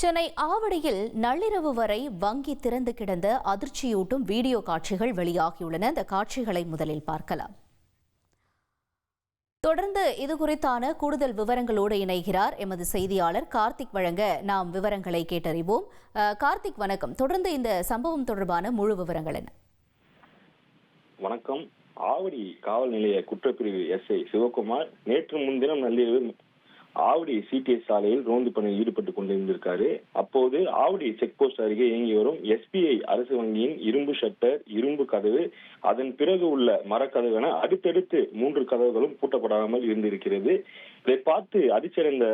சென்னை ஆவடியில் நள்ளிரவு வரை வங்கி திறந்து கிடந்த அதிர்ச்சியூட்டும் வீடியோ காட்சிகள் வெளியாகியுள்ளன. அந்த காட்சிகளை முதலில் பார்க்கலாம். தொடர்ந்து இதுகுறித்தான கூடுதல் விவரங்களோடு இணைகிறார் எமது செய்தியாளர் கார்த்திக். வழங்க நாம் விவரங்களை கேட்டறிவோம். கார்த்திக், வணக்கம். தொடர்ந்து இந்த சம்பவம் தொடர்பான முழு விவரங்கள் என்ன? வணக்கம். ஆவடி காவல் நிலைய குற்றப்பிரிவு SI சிவகுமார் நேற்று முன்தினம் நள்ளிரவு ஆவடி CTS சாலையில் ரோந்து பணியில் ஈடுபட்டுக் கொண்டிருந்திருக்காரு. அப்போது ஆவடி செக் போஸ்ட் அருகே இயங்கி வரும் SBI அரசு வங்கியின் இரும்பு ஷட்டர், இரும்பு கதவு, அதன் பிறகு உள்ள மரக்கதவு என அடுத்தடுத்து 3 கதவுகளும் பூட்டப்படாமல் இருந்திருக்கிறது. இதை பார்த்து அதிர்ச்சியடைந்த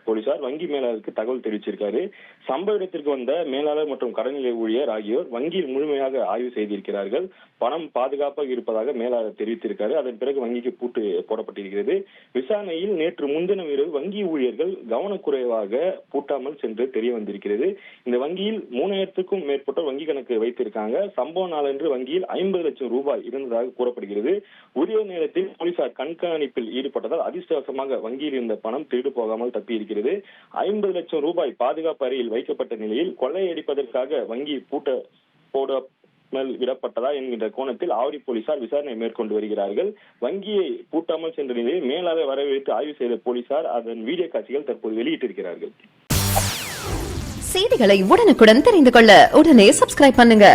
போலீசார் வங்கி மேலாளருக்கு தகவல் தெரிவிச்சிருக்காரு. சம்பவ இடத்திற்கு வந்த மேலாளர் மற்றும் கடநிலை ஊழியர் ஆகியோர் வங்கியில் முழுமையாக ஆய்வு செய்திருக்கிறார்கள். பணம் பாதுகாப்பாக இருப்பதாக மேலாளர் தெரிவித்திருக்காரு. அதன் பிறகு வங்கிக்கு பூட்டு போடப்பட்டிருக்கிறது. விசாரணையில் நேற்று முன்தினம் இரவு வங்கி ஊழியர்கள் கவனக்குறைவாக பூட்டாமல் சென்று தெரிய வந்திருக்கிறது. இந்த வங்கியில் 3000க்கும் மேற்பட்டோர் வங்கி கணக்கு வைத்திருக்காங்க. சம்பவ நாளன்று வங்கியில் 50 லட்சம் ரூபாய் இருந்ததாக கூறப்படுகிறது. உரிய நேரத்தில் போலீசார் கண்காணிப்பில் ஈடுபட்டதால் அதிர்ஷ்டவசமாக வங்கியில் இருந்த பணம் திருடு போகாமல் தப்பியிருக்கிறது. 50 லட்சம் ரூபாய் பாதுகாப்பு அறையில் வைக்கப்பட்ட நிலையில் கொள்ளையடிப்பதற்காக வங்கி போடாமல் விடப்பட்டதா என்கின்ற கோணத்தில் ஆவடி போலீசார் விசாரணை மேற்கொண்டு வருகிறார்கள். வங்கியை பூட்டாமல் சென்ற நிலையில் மேலாளர் வரவேற்று ஆய்வு செய்த போலீசார் அதன் வீடியோ காட்சிகள் தற்போது வெளியிட்டிருக்கிறார்கள். செய்திகளை உடனுக்குடன் தெரிந்து கொள்ள உடனே சப்ஸ்கிரைப் பண்ணுங்க.